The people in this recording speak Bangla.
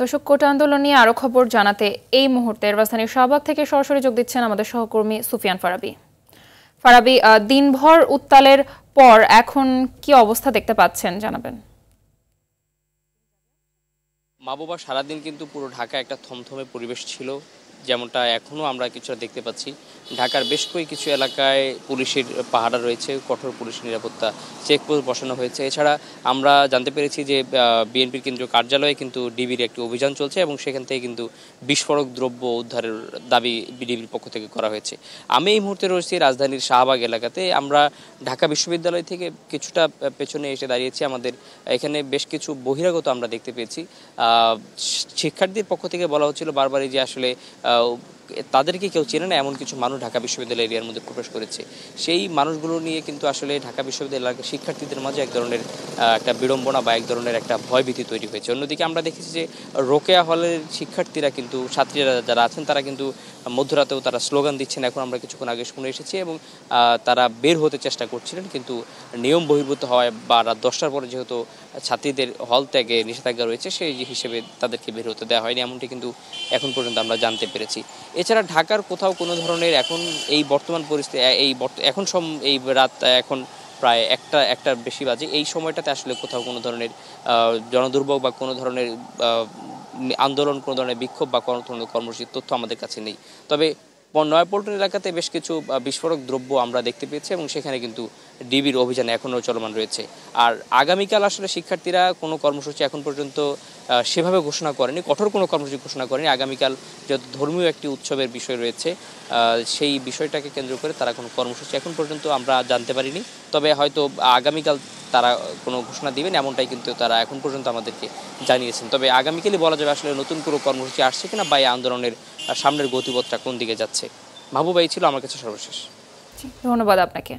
দর্শক, কোটা আন্দোলন নিয়ে আরো খবর জানাতে এই মুহূর্তে রাজধানীর শাহবাগ থেকে সরাসরি যোগ দিচ্ছেন আমাদের সহকর্মী সুফিয়ান ফারাবী। ফারাবী, দিনভর উত্তালের পর এখন কি অবস্থা দেখতে পাচ্ছেন জানাবেন। মাহবুবা, সারাদিন কিন্তু পুরো ঢাকা একটা থমথমে পরিবেশ ছিল, যেমনটা এখনও আমরা কিছুটা দেখতে পাচ্ছি। ঢাকার বেশ কিছু এলাকায় পুলিশের পাহারা রয়েছে, কঠোর পুলিশ নিরাপত্তা চেকপোস্ট বসানো হয়েছে। এছাড়া আমরা জানতে পেরেছি যে বিএনপির কেন্দ্রীয় কার্যালয়ে কিন্তু ডিবির একটি অভিযান চলছে এবং সেখান থেকে কিন্তু বিস্ফোরক দ্রব্য উদ্ধারের দাবি ডিবির পক্ষ থেকে করা হয়েছে। আমি এই মুহূর্তে রয়েছি রাজধানীর শাহবাগ এলাকাতে। আমরা ঢাকা বিশ্ববিদ্যালয় থেকে কিছুটা পেছনে এসে দাঁড়িয়েছি। আমাদের এখানে বেশ কিছু বহিরাগত আমরা দেখতে পেয়েছি। শিক্ষার্থীদের পক্ষ থেকে বলা হচ্ছিল বারবারই যে আসলে তাদেরকে কেউ চেনে না, এমন কিছু মানুষ ঢাকা বিশ্ববিদ্যালয় এরিয়ার মধ্যে প্রবেশ করেছে। সেই মানুষগুলো নিয়ে কিন্তু আসলে ঢাকা বিশ্ববিদ্যালয়ের শিক্ষার্থীদের মাঝে এক ধরনের একটা বিড়ম্বনা বা এক ধরনের একটা ভয়ভীতি তৈরি হয়েছে। অন্যদিকে আমরা দেখেছি যে রোকেয়া হলের শিক্ষার্থীরা কিন্তু, ছাত্রীরা যারা আছেন তারা কিন্তু মধ্যরাতেও তারা স্লোগান দিচ্ছেন, এখন আমরা কিছুক্ষণ আগে শুনে এসেছি, এবং তারা বের হতে চেষ্টা করছিলেন, কিন্তু নিয়ম বহির্ভূত হওয়ায় বা রাত 10টার পরে যেহেতু ছাত্রীদের হল ত্যাগে নিষেধাজ্ঞা রয়েছে, সেই হিসেবে তাদেরকে বের হতে দেওয়া হয়নি, এমনটি কিন্তু এখন পর্যন্ত আমরা জানতে পেরেছি। এছাড়া ঢাকার কোথাও কোনো ধরনের এখন এই বর্তমান পরিস্থিতি, এই রাত এখন প্রায় একটার বেশি বাজে, এই সময়টাতে আসলে কোথাও কোনো ধরনের জনদুর্ভোগ বা কোনো ধরনের আন্দোলন, কোনো ধরনের বিক্ষোভ বা কোনো ধরনের কর্মসূচির তথ্য আমাদের কাছে নেই। তবে নয়াপল্টন এলাকাতে বেশ কিছু বিস্ফোরক দ্রব্য আমরা দেখতে পেয়েছি এবং সেখানে কিন্তু ডিবির অভিযান এখনও চলমান রয়েছে। আর আগামীকাল আসলে শিক্ষার্থীরা কোনো কর্মসূচি এখন পর্যন্ত সেভাবে ঘোষণা করেনি, কঠোর কোনো কর্মসূচি ঘোষণা করেনি। আগামীকাল যেহেতু ধর্মীয় একটি উৎসবের বিষয় রয়েছে, সেই বিষয়টাকে কেন্দ্র করে তারা কোনো কর্মসূচি এখন পর্যন্ত আমরা জানতে পারিনি। তবে হয়তো আগামীকাল তারা কোনো ঘোষণা দিবেন, এমনটাই কিন্তু তারা এখন পর্যন্ত আমাদেরকে জানিয়েছেন। তবে আগামীকালই বলা যাবে আসলে নতুন কোনো কর্মসূচি আসছে কিনা বা এই আন্দোলনের সামনের গতিপথটা কোন দিকে যাচ্ছে। মাহবুবা, এই ছিল আমার কাছে সর্বশেষ। ধন্যবাদ আপনাকে।